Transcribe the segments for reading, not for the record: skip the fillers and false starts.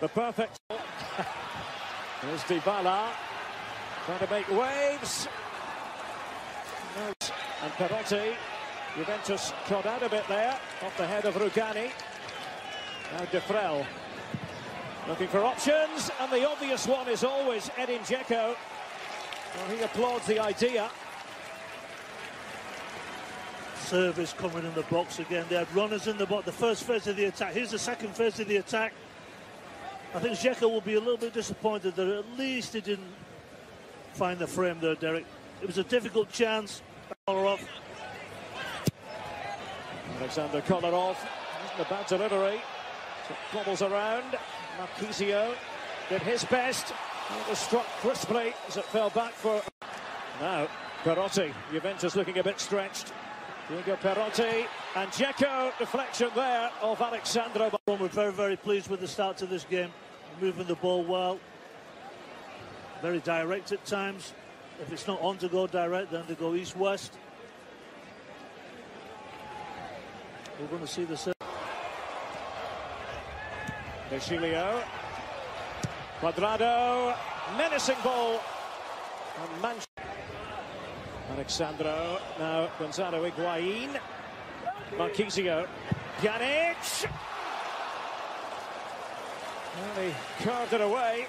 The perfect. There's Dybala trying to make waves. And Perotti. Juventus caught out a bit there off the head of Rugani. Now Defrel looking for options, and the obvious one is always Edin Dzeko. Well, he applauds the idea. Service coming in the box again. They had runners in the box. The first phase of the attack. Here's the second phase of the attack. I think Dzeko will be a little bit disappointed that at least he didn't find the frame there, Derek. It was a difficult chance. Kolarov. Alexander Kolarov, isn't a bad delivery. So bobbles around. Marquisio did his best. It was struck crisply as it fell back for... Now, Perotti. Juventus looking a bit stretched. Diego Perotti and Dzeko, deflection there of Alexandro. We're very, very pleased with the start to this game. Moving the ball well. Very direct at times. If it's not on to go direct, then to go east-west. We're going to see the... Deschilio. Quadrado. Menacing ball. And Alexandro. Now Gonzalo Higuain. Marquisio. Pjanic. Well, he carved it away.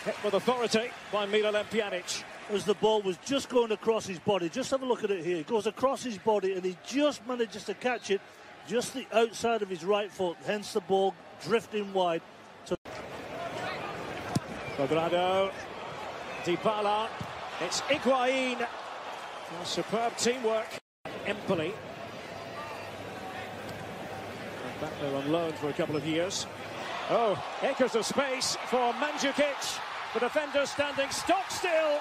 Hit with authority by Milan Pjanic. As the ball was just going across his body. Just have a look at it here. It goes across his body and he just manages to catch it just the outside of his right foot. Hence the ball drifting wide. Quadrado. Dybala. It's Higuain. Well, superb teamwork. Empoli. Back there on loan for a couple of years. Oh, acres of space for Mandzukic. The defender standing stock still.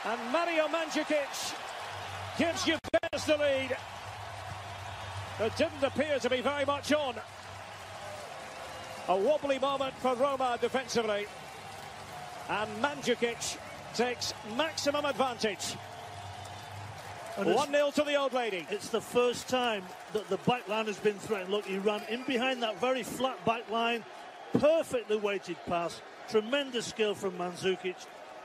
And Mario Mandzukic gives Juventus the lead. It didn't appear to be very much on. A wobbly moment for Roma defensively. And Mandzukic takes maximum advantage. 1-0 to the old lady. It's the first time that the back line has been threatened. Look, he ran in behind that very flat back line. Perfectly weighted pass. Tremendous skill from Mandzukic.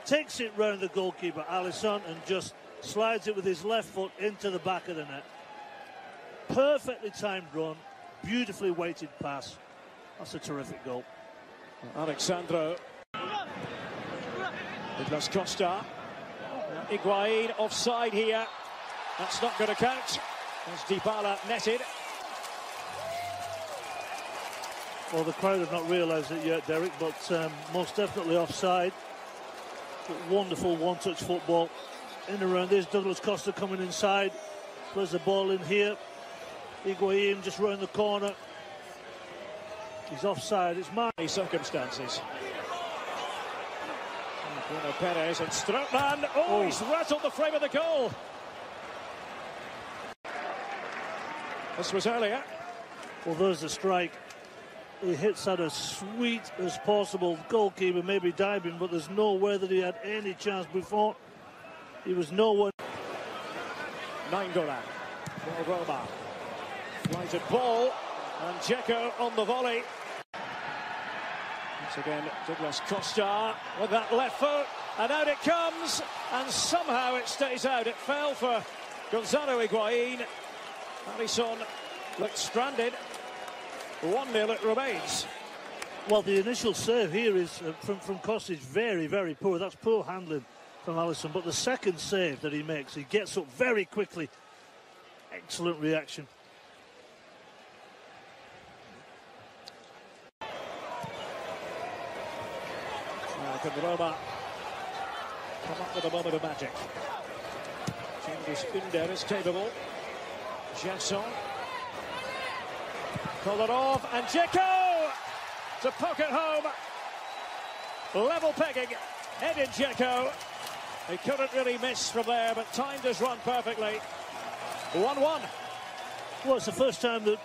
Takes it round the goalkeeper, Alisson, and just slides it with his left foot into the back of the net. Perfectly timed run. Beautifully weighted pass. That's a terrific goal. Alexandro. Douglas Costa. Higuain offside here. That's not going to count. As Dybala netted. Well, the crowd have not realised it yet, Derek, but most definitely offside. But wonderful one-touch football. In and around this, Douglas Costa coming inside. Plays the ball in here. Higuain just round the corner. He's offside. It's many circumstances. Bruno Perez and Strootman. Oh, he's rattled the frame of the goal. This was earlier. Well, there's the strike. He hits that as sweet as possible. Goalkeeper maybe diving, but there's no way that he had any chance before. He was nowhere. Nainggolan for Roma. Flighted ball, and Dzeko on the volley. Once again, Douglas Costa with that left foot, and out it comes, and somehow it stays out. It fell for Gonzalo Higuain. Alisson looked stranded. 1-0 it remains. Well, the initial save here is from Costa is very, very poor. That's poor handling from Alisson. But the second save that he makes, he gets up very quickly. Excellent reaction. Can Roma come up with a moment of magic? Cengiz Ünder is capable. Gerson. Kolarov and Dzeko to poke it home. Level pegging. Edin Dzeko. He couldn't really miss from there, but timed his run perfectly. 1-1. Well, it's the first time that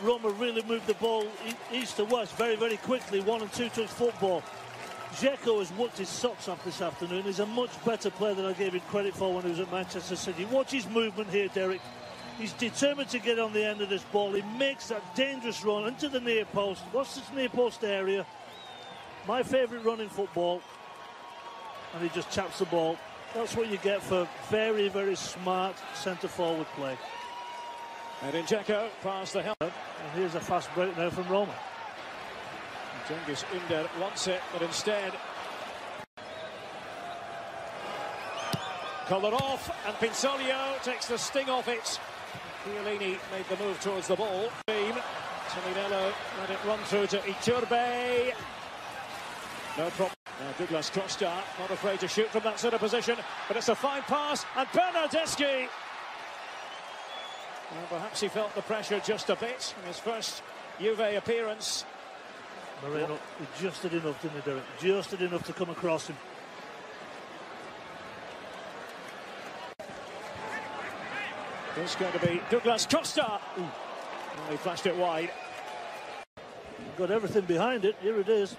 Roma really moved the ball east to west very, very quickly. 1- and 2-touch football. Dzeko has worked his socks off this afternoon. He's a much better player than I gave him credit for when he was at Manchester City. Watch his movement here, Derek. He's determined to get on the end of this ball. He makes that dangerous run into the near post. What's this near post area? My favourite run in football. And he just taps the ball. That's what you get for very, very smart centre-forward play. And in Dzeko, past the helmet. And here's a fast break now from Roma. Cengiz Ünder wants it, but instead Kolarov, and Pinsoglio takes the sting off it. Chiellini made the move towards the ball. Tominello let it run through to Iturbe. No problem. Now Douglas Costa not afraid to shoot from that sort of position, but it's a fine pass, and Bernardeschi. Well, perhaps he felt the pressure just a bit in his first Juve appearance. Moreno adjusted enough, didn't he, Derek? Adjusted enough to come across him. It's going to be Douglas Costa. Ooh. Well, he flashed it wide. Got everything behind it. Here it is.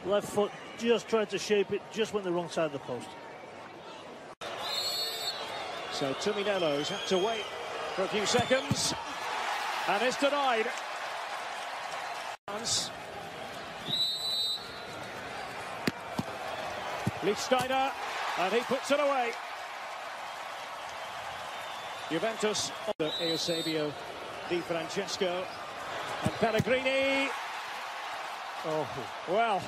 Left foot just tried to shape it, just went the wrong side of the post. So Tominello's had to wait for a few seconds, and it's denied. Lichtsteiner, and he puts it away. Juventus, Eusebio Di Francesco, and Pellegrini. Oh, well.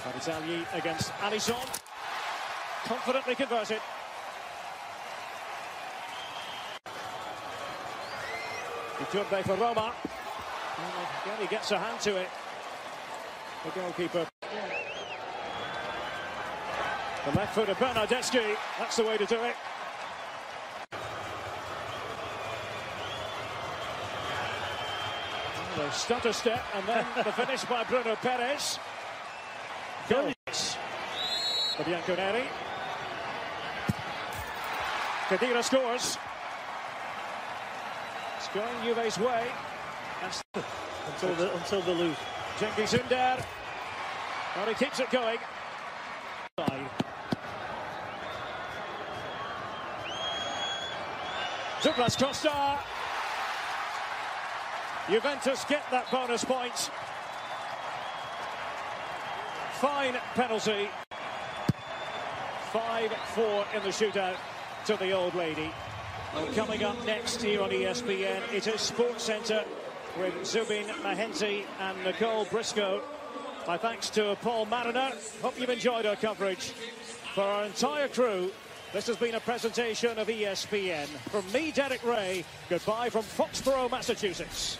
Barzagli against Alisson. Confidently converted. Iturbe for Roma. And again, he gets a hand to it. The goalkeeper. The left foot of Bernardeschi. That's the way to do it. The stutter step, and then the finish by Bruno Perez. Goals for Bianconeri. Khedira scores. It's going Juve's way. Until they lose. Cengiz Ünder. And he keeps it going. Douglas Costa. Juventus get that bonus point. Fine penalty. 5-4 in the shootout to the old lady. Well, coming up next here on ESPN, it is Sports Centre with Zubin Mahenti and Nicole Briscoe. My thanks to Paul Mariner. Hope you've enjoyed our coverage. For our entire crew, this has been a presentation of ESPN. From me, Derek Ray, goodbye from Foxborough, Massachusetts.